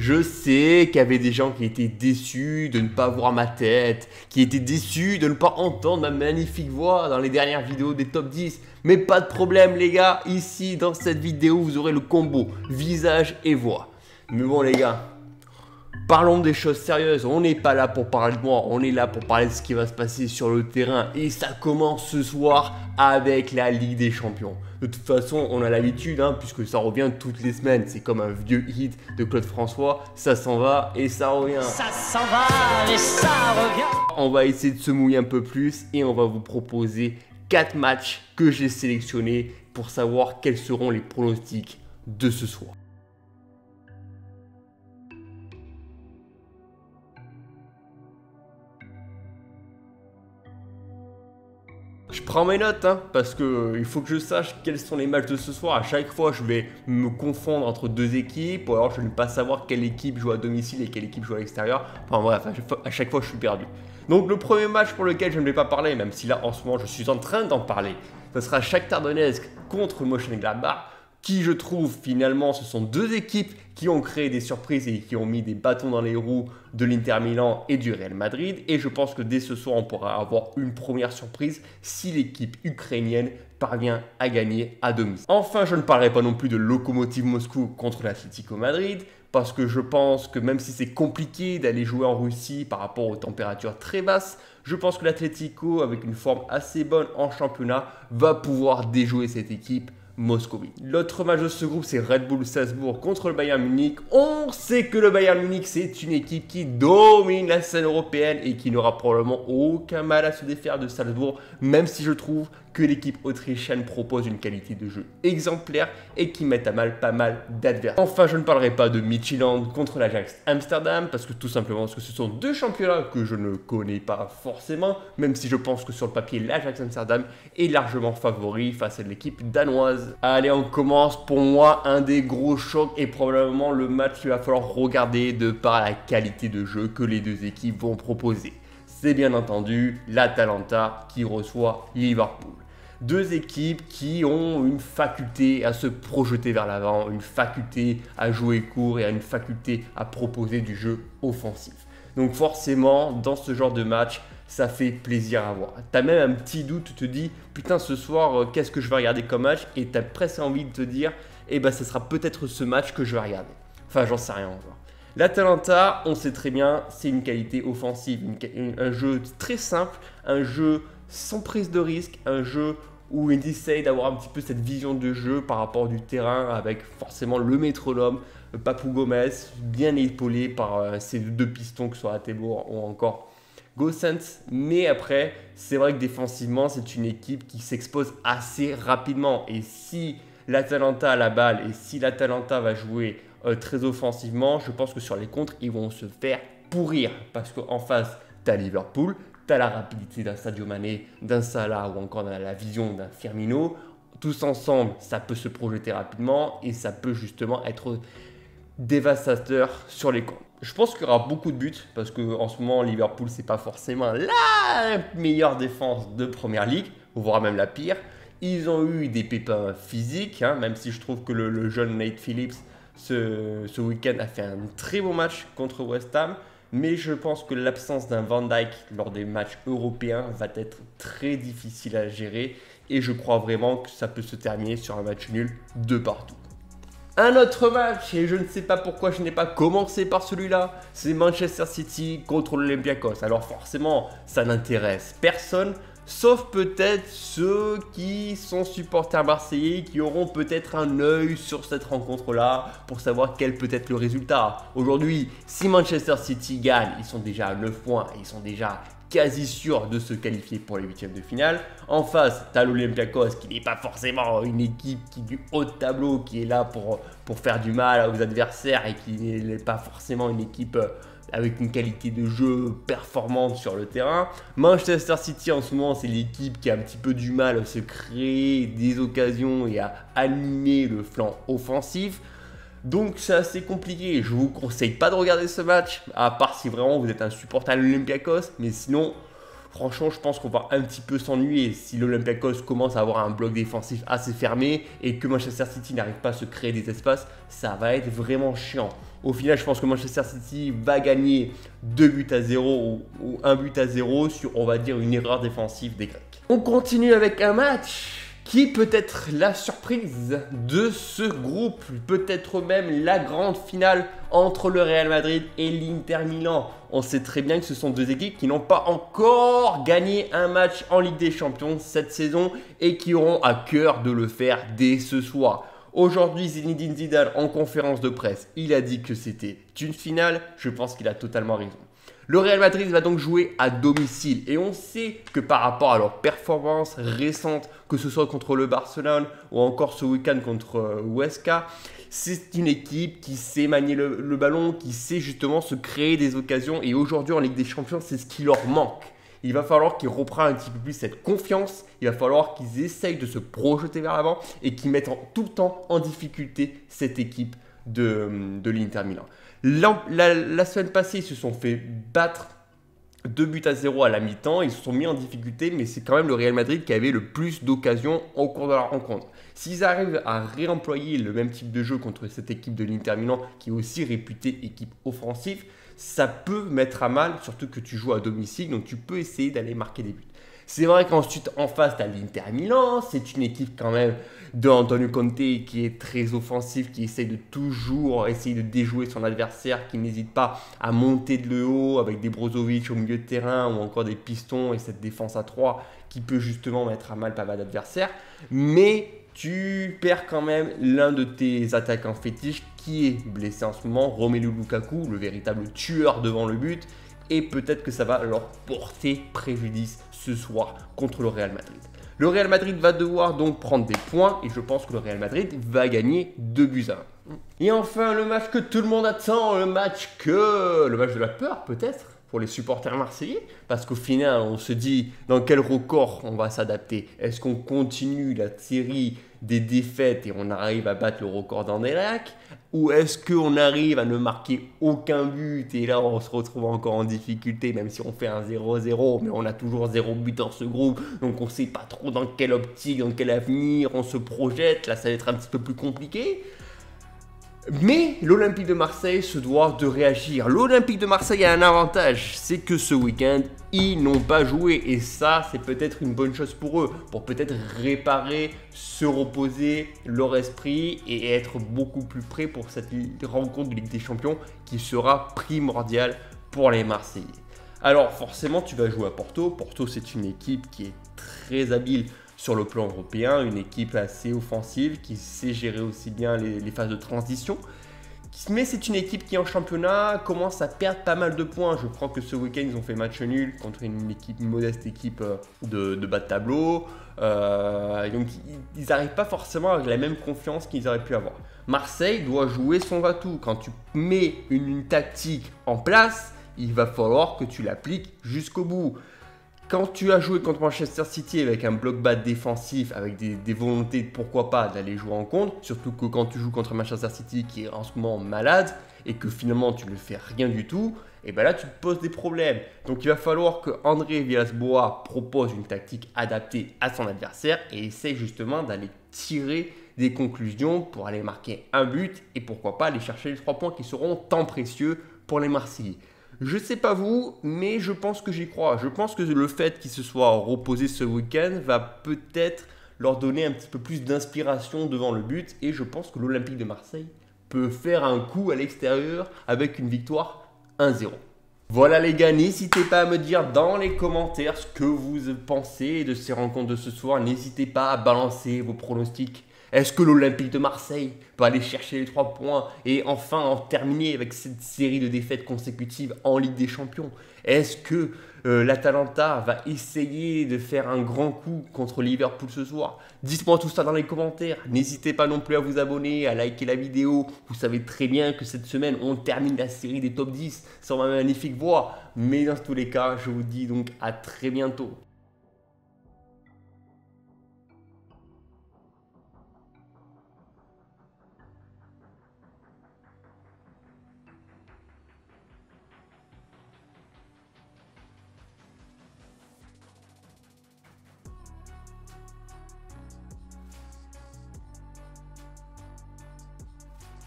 Je sais qu'il y avait des gens qui étaient déçus de ne pas voir ma tête, qui étaient déçus de ne pas entendre ma magnifique voix dans les dernières vidéos des top 10. Mais pas de problème les gars, ici dans cette vidéo vous aurez le combo visage et voix. Mais bon les gars, parlons des choses sérieuses, on n'est pas là pour parler de moi, on est là pour parler de ce qui va se passer sur le terrain. Et ça commence ce soir avec la Ligue des Champions. De toute façon, on a l'habitude, puisque ça revient toutes les semaines. C'est comme un vieux hit de Claude François, ça s'en va et ça revient. Ça s'en va et ça revient. On va essayer de se mouiller un peu plus et on va vous proposer 4 matchs que j'ai sélectionnés pour savoir quels seront les pronostics de ce soir. Je prends mes notes parce que il faut que je sache quels sont les matchs de ce soir. À chaque fois, je vais me confondre entre deux équipes, ou alors je ne vais pas savoir quelle équipe joue à domicile et quelle équipe joue à l'extérieur. Enfin bref, à chaque fois, je suis perdu. Donc le premier match pour lequel je ne vais pas parler, même si là en ce moment je suis en train d'en parler, ce sera Shakhtar Donetsk contre Mönchengladbach, qui je trouve finalement ce sont deux équipes qui ont créé des surprises et qui ont mis des bâtons dans les roues de l'Inter Milan et du Real Madrid. Et je pense que dès ce soir on pourra avoir une première surprise si l'équipe ukrainienne parvient à gagner à domicile. Enfin, je ne parlerai pas non plus de Lokomotiv Moscou contre l'Atlético Madrid, parce que je pense que même si c'est compliqué d'aller jouer en Russie par rapport aux températures très basses, je pense que l'Atlético, avec une forme assez bonne en championnat, va pouvoir déjouer cette équipe moscovite. L'autre match de ce groupe, c'est Red Bull Salzbourg contre le Bayern Munich. On sait que le Bayern Munich, c'est une équipe qui domine la scène européenne et qui n'aura probablement aucun mal à se défaire de Salzbourg, même si je trouve que l'équipe autrichienne propose une qualité de jeu exemplaire et qui met à mal pas mal d'adversaires. Enfin, je ne parlerai pas de Midtjylland contre l'Ajax Amsterdam, parce que tout simplement parce que ce sont deux championnats que je ne connais pas forcément, même si je pense que sur le papier, l'Ajax Amsterdam est largement favori face à l'équipe danoise. Allez, on commence. Pour moi, un des gros chocs et probablement le match qu'il va falloir regarder de par la qualité de jeu que les deux équipes vont proposer. C'est bien entendu l'Atalanta qui reçoit Liverpool. Deux équipes qui ont une faculté à se projeter vers l'avant, une faculté à jouer court et une faculté à proposer du jeu offensif. Donc forcément, dans ce genre de match, ça fait plaisir à voir. Tu as même un petit doute, tu te dis, putain ce soir, qu'est-ce que je vais regarder comme match? Et tu as presque envie de te dire, eh ben ce sera peut-être ce match que je vais regarder. Enfin, j'en sais rien encore. L'Atalanta, on sait très bien, c'est une qualité offensive, un jeu très simple, un jeu sans prise de risque, un jeu où ils essayent d'avoir un petit peu cette vision de jeu par rapport du terrain avec forcément le métronome, Papou Gomez, bien épaulé par ces deux pistons que soit Atebour ou encore Gosens. Mais après, c'est vrai que défensivement, c'est une équipe qui s'expose assez rapidement. Et si l'Atalanta a la balle et si l'Atalanta va jouer très offensivement, je pense que sur les contres, ils vont se faire pourrir. Parce qu'en face, tu as Liverpool, tu as la rapidité d'un Sadio Mané, d'un Salah ou encore la vision d'un Firmino. Tous ensemble, ça peut se projeter rapidement et ça peut justement être dévastateur sur les contres. Je pense qu'il y aura beaucoup de buts parce qu'en ce moment, Liverpool, c'est pas forcément la meilleure défense de Première Ligue, voire même la pire. Ils ont eu des pépins physiques, même si je trouve que le jeune Nate Phillips, ce week-end, a fait un très beau match contre West Ham. Mais je pense que l'absence d'un Van Dijk lors des matchs européens va être très difficile à gérer. Et je crois vraiment que ça peut se terminer sur un match nul de partout. Un autre match, et je ne sais pas pourquoi je n'ai pas commencé par celui-là, c'est Manchester City contre l'Olympiakos. Alors forcément, ça n'intéresse personne, sauf peut-être ceux qui sont supporters marseillais, qui auront peut-être un œil sur cette rencontre-là pour savoir quel peut être le résultat. Aujourd'hui, si Manchester City gagne, ils sont déjà à 9 points et ils sont déjà quasi sûr de se qualifier pour les huitièmes de finale. En face, tu as l'Olympiakos qui n'est pas forcément une équipe qui du haut de tableau, qui est là pour faire du mal aux adversaires et qui n'est pas forcément une équipe avec une qualité de jeu performante sur le terrain. Manchester City en ce moment, c'est l'équipe qui a un petit peu du mal à se créer des occasions et à animer le flanc offensif. Donc c'est assez compliqué, je vous conseille pas de regarder ce match, à part si vraiment vous êtes un supporter de l'Olympiakos, mais sinon, franchement, je pense qu'on va un petit peu s'ennuyer si l'Olympiakos commence à avoir un bloc défensif assez fermé et que Manchester City n'arrive pas à se créer des espaces, ça va être vraiment chiant. Au final, je pense que Manchester City va gagner 2-0 ou 1-0 sur, on va dire, une erreur défensive des Grecs. On continue avec un match qui peut être la surprise de ce groupe, peut-être même la grande finale entre le Real Madrid et l'Inter Milan. On sait très bien que ce sont deux équipes qui n'ont pas encore gagné un match en Ligue des Champions cette saison et qui auront à cœur de le faire dès ce soir. Aujourd'hui, Zinedine Zidane, en conférence de presse, il a dit que c'était une finale. Je pense qu'il a totalement raison. Le Real Madrid va donc jouer à domicile et on sait que par rapport à leur performance récente, que ce soit contre le Barcelone ou encore ce week-end contre Huesca, c'est une équipe qui sait manier le ballon, qui sait justement se créer des occasions et aujourd'hui en Ligue des Champions, c'est ce qui leur manque. Il va falloir qu'ils reprennent un petit peu plus cette confiance, il va falloir qu'ils essayent de se projeter vers l'avant et qu'ils mettent tout le temps en difficulté cette équipe de l'Inter Milan. La semaine passée, ils se sont fait battre 2-0 à la mi-temps, ils se sont mis en difficulté, mais c'est quand même le Real Madrid qui avait le plus d'occasions au cours de la rencontre. S'ils arrivent à réemployer le même type de jeu contre cette équipe de l'Inter Milan, qui est aussi réputée équipe offensive, ça peut mettre à mal, surtout que tu joues à domicile, donc tu peux essayer d'aller marquer des buts. C'est vrai qu'ensuite, en face, tu as l'Inter Milan. C'est une équipe quand même d'Antonio Conte qui est très offensif, qui essaye de toujours essayer de déjouer son adversaire, qui n'hésite pas à monter de le haut avec des Brozovic au milieu de terrain ou encore des pistons et cette défense à 3 qui peut justement mettre à mal pas mal d'adversaires. Mais tu perds quand même l'un de tes attaquants fétiches qui est blessé en ce moment, Romelu Lukaku, le véritable tueur devant le but. Et peut-être que ça va leur porter préjudice ce soir contre le Real Madrid. Le Real Madrid va devoir donc prendre des points et je pense que le Real Madrid va gagner 2-1. Et enfin, le match que tout le monde attend, le match de la peur peut-être pour les supporters marseillais, parce qu'au final, on se dit dans quel record on va s'adapter. Est-ce qu'on continue la série des défaites et on arrive à battre le record d'Anderlecht, ou est-ce qu'on arrive à ne marquer aucun but et là on se retrouve encore en difficulté, même si on fait un 0-0, mais on a toujours 0 but dans ce groupe, donc on ne sait pas trop dans quelle optique, dans quel avenir on se projette. Là ça va être un petit peu plus compliqué. Mais l'Olympique de Marseille se doit de réagir. L'Olympique de Marseille a un avantage, c'est que ce week-end, ils n'ont pas joué. Et ça, c'est peut-être une bonne chose pour eux, pour peut-être réparer, se reposer leur esprit et être beaucoup plus prêts pour cette rencontre de Ligue des Champions qui sera primordiale pour les Marseillais. Alors forcément, tu vas jouer à Porto. Porto, c'est une équipe qui est très habile sur le plan européen, une équipe assez offensive qui sait gérer aussi bien les phases de transition. Mais c'est une équipe qui en championnat commence à perdre pas mal de points. Je crois que ce week-end ils ont fait match nul contre une modeste équipe de bas de tableau. Donc ils n'arrivent pas forcément avec la même confiance qu'ils auraient pu avoir. Marseille doit jouer son va-tout. Quand tu mets une tactique en place, il va falloir que tu l'appliques jusqu'au bout. Quand tu as joué contre Manchester City avec un bloc bas défensif, avec des volontés, pourquoi pas, d'aller jouer en contre, surtout que quand tu joues contre Manchester City qui est en ce moment malade et que finalement tu ne fais rien du tout, et bien là tu te poses des problèmes. Donc il va falloir que André Villas-Boas propose une tactique adaptée à son adversaire et essaye justement d'aller tirer des conclusions pour aller marquer un but et pourquoi pas aller chercher les 3 points qui seront tant précieux pour les Marseillais. Je sais pas vous, mais je pense que j'y crois. Je pense que le fait qu'ils se soient reposés ce week-end va peut-être leur donner un petit peu plus d'inspiration devant le but. Et je pense que l'Olympique de Marseille peut faire un coup à l'extérieur avec une victoire 1-0. Voilà les gars, n'hésitez pas à me dire dans les commentaires ce que vous pensez de ces rencontres de ce soir. N'hésitez pas à balancer vos pronostics. Est-ce que l'Olympique de Marseille peut aller chercher les 3 points et enfin en terminer avec cette série de défaites consécutives en Ligue des Champions? Est-ce que l'Atalanta va essayer de faire un grand coup contre Liverpool ce soir? Dites-moi tout ça dans les commentaires. N'hésitez pas non plus à vous abonner, à liker la vidéo. Vous savez très bien que cette semaine, on termine la série des top 10 sur ma magnifique voix. Mais dans tous les cas, je vous dis donc à très bientôt.